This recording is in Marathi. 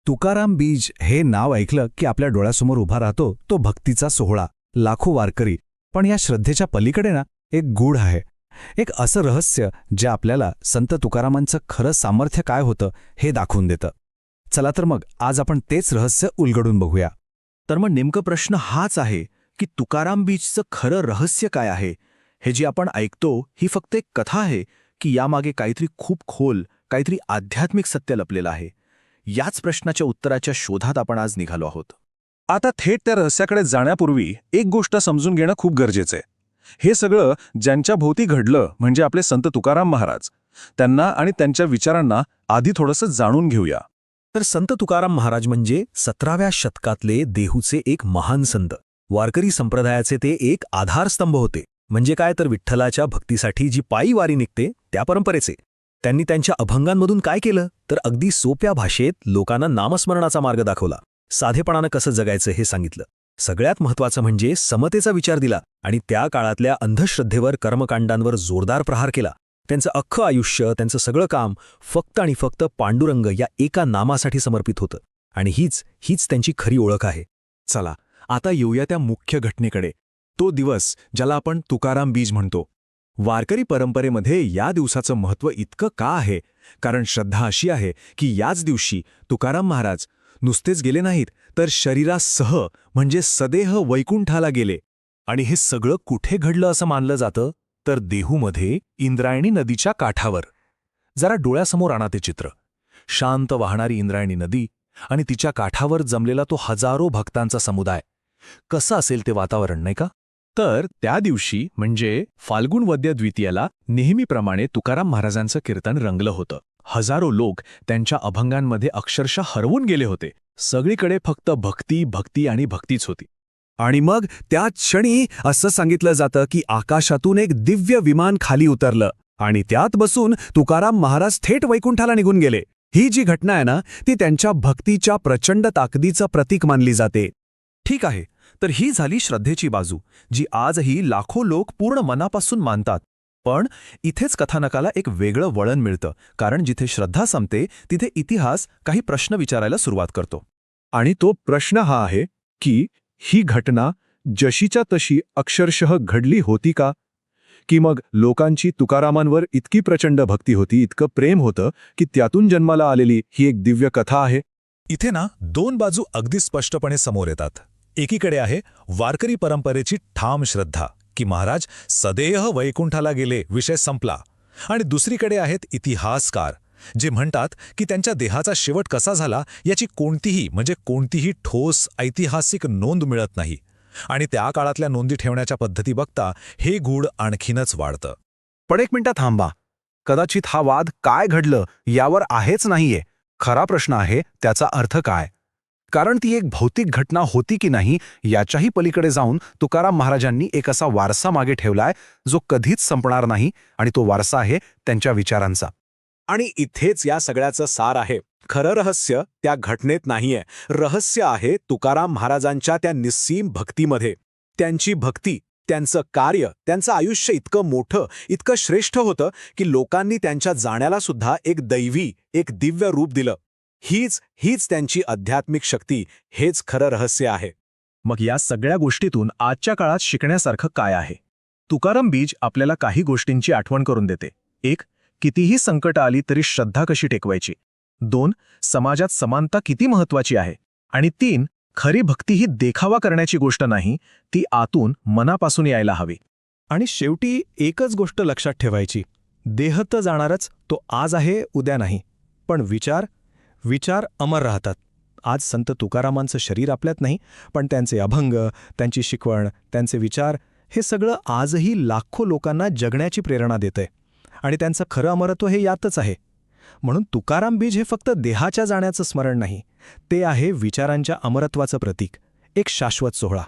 तुकाराम बीज हे नाव ऐकलं की आपल्या डोळ्यासमोर उभा राहतो तो भक्तीचा सोहळा, लाखो वारकरी. पण या श्रद्धेच्या पलीकडे ना एक गूढ आहे, एक असं रहस्य जे आपल्याला संत तुकारामांचं खरं सामर्थ्य काय होतं हे दाखवून देतं. चला तर मग आज आपण तेच रहस्य उलगडून बघूया. तर मग नेमकं प्रश्न हाच आहे की तुकाराम बीजचं खरं रहस्य काय आहे. हे जी आपण ऐकतो ही फक्त एक कथा आहे की यामागे काहीतरी खूप खोल, काहीतरी आध्यात्मिक सत्य लपलेलं आहे. याच प्रश्नाच्या उत्तराच्या शोधात आपण आज निघालो आहोत. आता थेट त्या रहस्याकडे जाण्यापूर्वी एक गोष्ट समजून घेणं खूप गरजेचं आहे. हे सगळं ज्यांच्या भोवती घडलं म्हणजे आपले संत तुकाराम महाराज, त्यांना आणि त्यांच्या विचारांना आधी थोडंसं जाणून घेऊया. तर संत तुकाराम महाराज म्हणजे 17व्या शतकातले देहूचे एक महान संत, वारकरी संप्रदायाचे ते एक आधारस्तंभ होते. म्हणजे काय तर विठ्ठलाच्या भक्तीसाठी जी पायी वारी निघते त्या परंपरेचे. त्यांनी त्यांच्या अभंगांमधून काय केलं तर अगदी सोप्या भाषेत लोकांना नामस्मरणाचा मार्ग दाखवला, साधेपणानं कसं जगायचं हे सांगितलं. सगळ्यात महत्त्वाचं म्हणजे समतेचा विचार दिला आणि त्या काळातल्या अंधश्रद्धेवर, कर्मकांडांवर जोरदार प्रहार केला. त्यांचं अख्खं आयुष्य, त्यांचं सगळं काम फक्त आणि फक्त पांडुरंग या एका नामासाठी समर्पित होतं. आणि हीच त्यांची खरी ओळख आहे. चला आता येऊया त्या मुख्य घटनेकडे, तो दिवस ज्याला आपण तुकाराम बीज म्हणतो. वारकरी परंपरेमध्ये या दिवसाचं महत्त्व इतकं का आहे? कारण श्रद्धा अशी आहे की याच दिवशी तुकाराम महाराज नुसतेच गेले नाहीत, तर शरीरासह म्हणजे सदेह वैकुंठाला गेले. आणि हे सगळं कुठे घडलं असं मानलं जातं? तर देहूमध्ये इंद्रायणी नदीच्या काठावर. जरा डोळ्यासमोर आणा ते चित्र. शांत वाहणारी इंद्रायणी नदी आणि तिच्या काठावर जमलेला तो हजारो भक्तांचा समुदाय. कसं असेल ते वातावरण, नाही का? तर त्या दिवशी म्हणजे फाल्गुन वद्य द्वितीयेला नेहमीप्रमाणे तुकाराम महाराजांचं कीर्तन रंगलं होतं. हजारो लोक त्यांच्या अभंगांमध्ये अक्षरशः हरवून गेले होते. सगळीकडे फक्त भक्ती, भक्ती आणि भक्तीच होती. आणि मग त्याच क्षणी असं सांगितलं जातं की आकाशातून एक दिव्य विमान खाली उतरलं आणि त्यात बसून तुकाराम महाराज थेट वैकुंठाला निघून गेले. ही जी घटना आहे ना, ती त्यांच्या भक्तीच्या प्रचंड ताकदीचं प्रतीक मानली जाते. ठीक आहे, तर ही झाली श्रद्धेची बाजू, जी आजही लाखो लोक पूर्ण मनापासून मानतात. पण इथेच कथानकाला एक वेगळं वळण मिळतं, कारण जिथे श्रद्धा संपते तिथे इतिहास काही प्रश्न विचारायला सुरुवात करतो. आणि तो प्रश्न हा आहे की ही घटना जशीच्या तशी अक्षरशः घडली होती का? की मग लोकांची तुकारामांवर इतकी प्रचंड भक्ती होती, इतकं प्रेम होतं की त्यातून जन्माला आलेली ही एक दिव्य कथा आहे? इथे ना दोन बाजू अगदी स्पष्टपणे समोर येतात. एकीकडे आहे वारकरी परंपरेची ठाम श्रद्धा की महाराज सदेह वैकुंठाला गेले, विषय संपला. आणि दुसरीकडे आहेत इतिहासकार जे म्हणतात की त्यांच्या देहाचा शेवट कसा झाला याची कोणतीही ठोस ऐतिहासिक नोंद मिळत नाही. आणि त्या काळातल्या नोंदी ठेवण्याच्या पद्धती बघता हे गूढ आणखीनच वाढतं. पण एक मिनिटात थांबा. कदाचित हा वाद काय घडलं यावर आहेच नाहीये. खरा प्रश्न आहे त्याचा अर्थ काय. कारण ती एक भौतिक घटना होती की नाही याच्याही पलीकडे जाऊन तुकाराम महाराजांनी एक असा वारसा मागे ठेवलाय जो कधीच संपणार नाही, आणि तो वारसा आहे त्यांच्या विचारांचा. आणि इथेच या सगळ्याचं सार आहे. खरं रहस्य त्या घटनेत नाहीये. रहस्य आहे तुकाराम महाराजांच्या त्या निस्सीम भक्तीमध्ये. त्यांची भक्ती, त्यांचं कार्य, त्यांचं आयुष्य इतकं मोठं, इतकं श्रेष्ठ होतं की लोकांनी त्यांच्या जाण्याला सुद्धा एक दैवी, एक दिव्य रूप दिलं. हीच त्यांची आध्यात्मिक शक्ती, हेच खरं रहस्य आहे. मग या सगळ्या गोष्टीतून आजच्या काळात शिकण्यासारखं काय आहे? तुकाराम बीज आपल्याला काही गोष्टींची आठवण करून देते. 1. कितीही संकट आली तरी श्रद्धा कशी टेकवायची. 2. समाजात समानता किती महत्वाची आहे. आणि 3. खरी भक्ती ही देखावा करण्याची गोष्ट नाही, ती आतून, मनापासून यायला हवी. आणि शेवटी एकच गोष्ट लक्षात ठेवायची, देह तर जाणारच, तो आज आहे, उद्या नाही. पण विचार अमर राहतात. आज संत तुकारामांचं शरीर आपल्यात नाही, पण त्यांचे अभंग, त्यांची शिकवण, त्यांचे विचार हे सगळं आजही लाखो लोकांना जगण्याची प्रेरणा देतंय. आणि त्यांचं खरं अमरत्व हे यातच आहे. म्हणून तुकाराम बीज हे फक्त देहाच्या जाण्याचं स्मरण नाही, ते आहे विचारांच्या अमरत्वाचं प्रतीक, एक शाश्वत सोहळा.